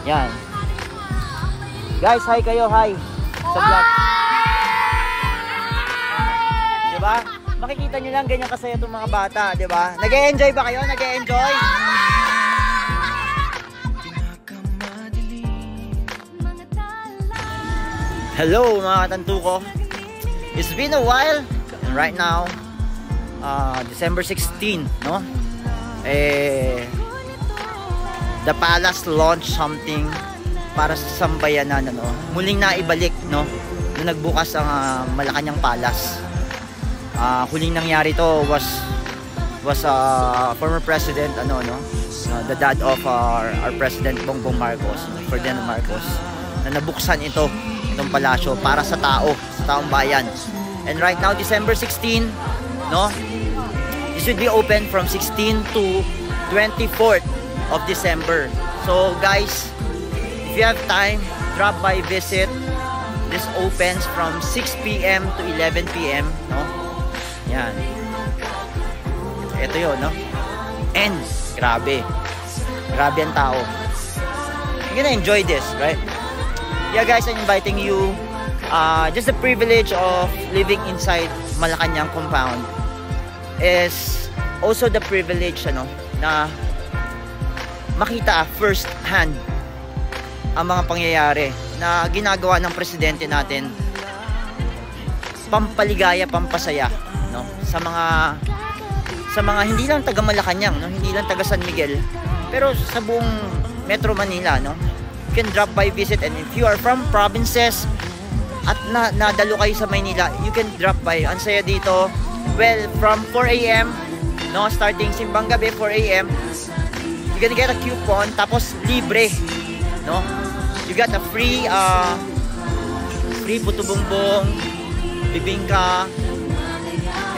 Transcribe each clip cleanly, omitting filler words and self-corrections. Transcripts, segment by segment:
Yan. Guys, hi kayo, hi. Sa vlog. Diba? Makikita nyo lang ganyan kasaya itong mga bata, diba? Nag-e-enjoy ba kayo? Nag-e-enjoy? Hello mga tantuko. It's been a while. And right now, December 16, no? The Palace launched something para sa sambayanan, ano? Muling naibalik, no? Nung nagbukas ang Malacanang Palace. Huling nangyari to was former president, the dad of our president Bongbong Marcos, Ferdinand Marcos, na nabuksan itong palasyo para sa taong bayan. And right now, December 16, no? This will be open from 16 to 24th of December. So guys, if you have time, drop by, visit. This opens from 6 PM to 11 PM, no? Yan. Ito yun, no? And grabe ang tao. You're gonna enjoy this, right? Yeah guys, I'm inviting you. Just the privilege of living inside Malacanang compound is also the privilege, na makita first hand ang mga pangyayari na ginagawa ng presidente natin, pampaligaya, pampasaya, no? Sa mga hindi lang taga Malacanang, no? Hindi lang taga San Miguel, pero sa buong Metro Manila, no? You can drop by, visit, and if you are from provinces at nadalo kayo sa Maynila, you can drop by. Ang saya dito. Well, from 4 AM, no, starting simbang gabi 4 AM, you're gonna get a coupon, tapos libre, no? You got a free puto bumbong, bibingka,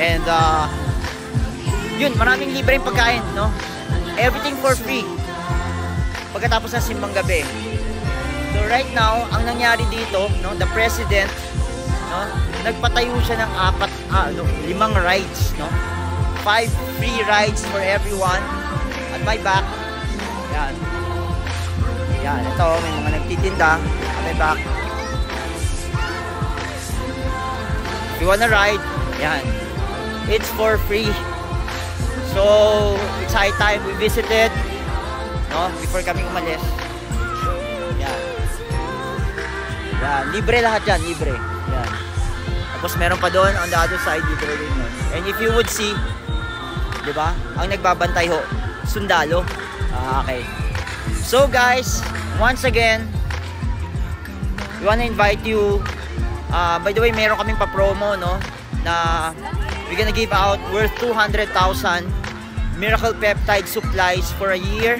and yun, maraming libre yung pagkain, no? Everything for free pagkatapos ng simbang gabi. So right now, ang nangyari dito, no, the president, no, nagpatayo siya ng 5 rides, no? 5 free rides for everyone. At my back, yan. Yan, ito, may mga nagtitinda at my back. If you wanna ride, yan. It's for free. So, it's high time we visited, no, before kami umalis. Yan. Yan, libre lahat yan, libre. Yan. Tapos meron pa doon on the other side, libre din yun. And if you would see, di ba, ang nagbabantay ho, sundalo. Okay. So guys, once again, we wanna invite you. By the way, meron kaming pa-promo, no, na we're gonna give out worth 200,000 Miracle Peptide supplies for a year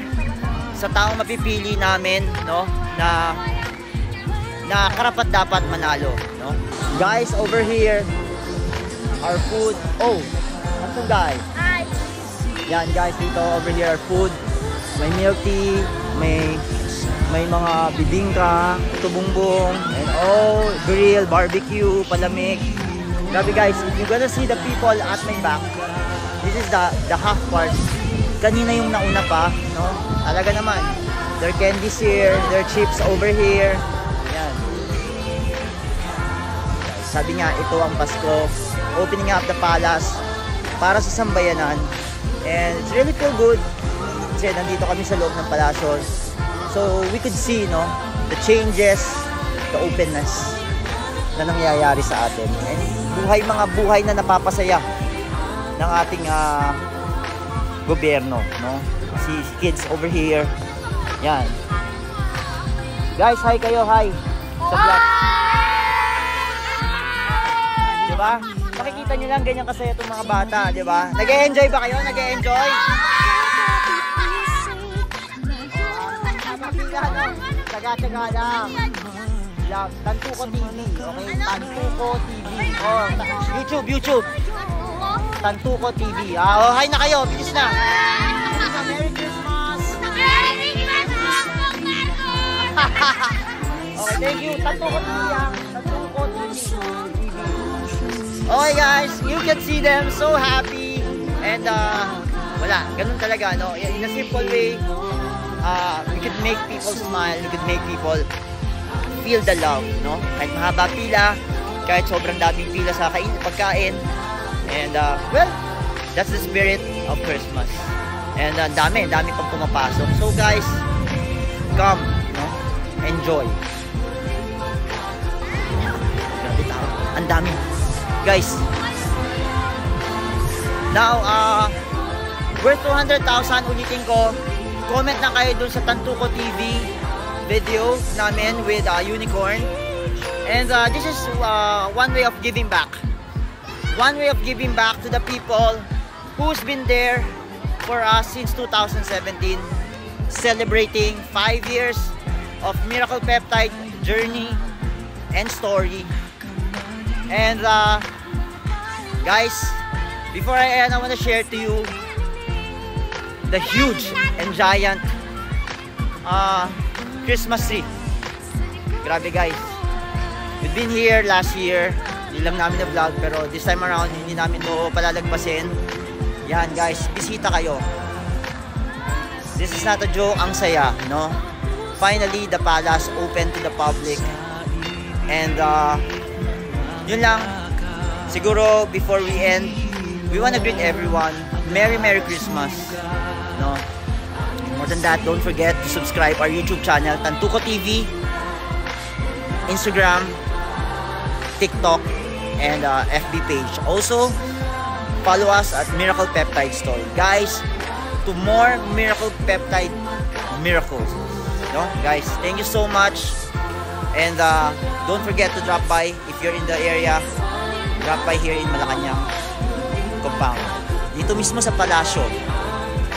sa taong mapipili namin, no, na karapat dapat manalo, no? Guys, over here, our food. Oh, what's up, guys? Hi. Yan, guys, dito over here, our food. May milk tea, may mga bibingka, puto bumbong, and grill, barbecue, palamig. Grabe guys, if you're gonna see the people at my back, this is the half part. Kanina yung nauna pa, no? Talaga naman. There are candies here, there are chips over here. Yan. Sabi nga, ito ang Pasko. Opening up the palace para sa sambayanan. And it's really feel good. Kasi nandito kami sa loob ng palasyo. So we could see, no, the changes, the openness na nangyayari sa atin. And mga buhay na napapasaya ng ating gobyerno, no? Si kids over here. Yan. Guys, hi kayo, hi. Sa vlog. Diba? Makikita nyo lang ganyan kasaya itong mga bata, diba? Nag-e-enjoy ba kayo? Nag-e-enjoy? Taga-taga lang. Tantuko TV, okay? Tantuko TV. Oh, YouTube. Tantuko TV. Hi na kayo, bilis na. Merry Christmas. Merry Christmas. Okay, thank you. Tantuko TV. Tantuko TV. Okay guys, you can see them so happy. And wala, ganun talaga, no? In a simple way, we could make people smile, we could make people feel the love, no? Kahit mahaba pila, kahit sobrang daming pila sa pagkain. And well, that's the spirit of Christmas. And dami pang pumapasok. So guys, come, no? Enjoy. Grabe tao. Ang dami. Guys, now, worth 200,000, ulitin ko. Comment na kayo dun sa Tantuko TV video namin with Unicorn. And this is one way of giving back. One way of giving back to the people who's been there for us since 2017. Celebrating 5 years of Miracle Peptide journey and story. And guys, before I end, I want to share to you the huge and giant Christmas tree. Grabe guys. We've been here last year. Hindi lang namin na-vlog, pero this time around hindi namin ito palalagpasin. Yan guys, bisita kayo. This is not a joke, ang saya, no? Finally, the palace open to the public. And yun lang. Siguro before we end, we wanna greet everyone. Merry Christmas, no? More than that, don't forget to subscribe our YouTube channel, Tantuko TV, Instagram, TikTok, and FB page. Also, follow us at Miracle Peptide Store. Guys, to more Miracle Peptide miracles. No? Guys, thank you so much. And don't forget to drop by if you're in the area. Drop by here in Malacanang compound. Dito mismo sa palasyo.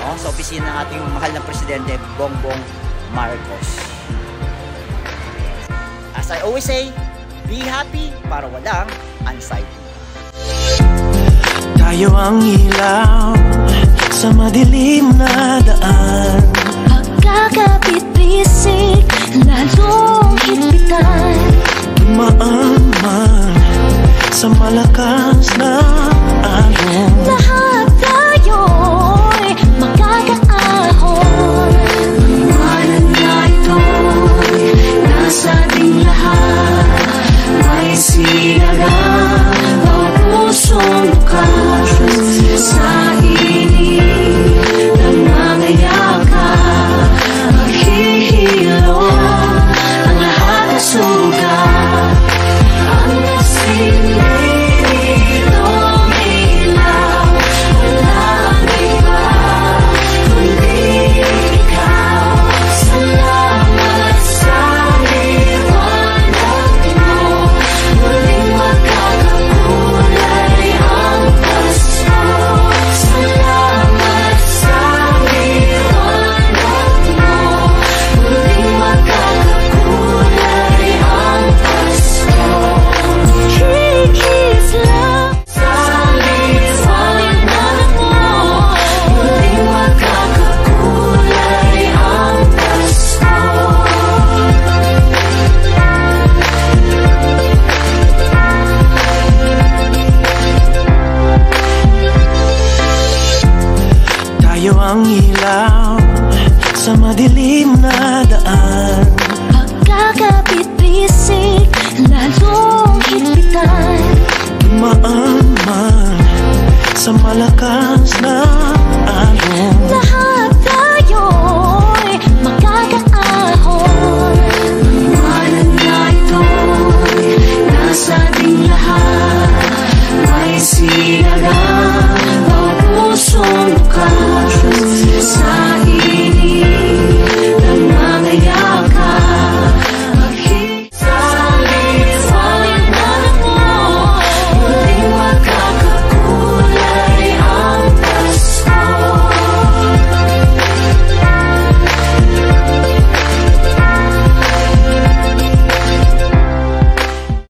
No? Sa opisina ng ating mahal na presidente, Bongbong Marcos. As I always say, be happy para walang anxiety. Tayo ang ilaw sa madilim na daan. Pagkakapit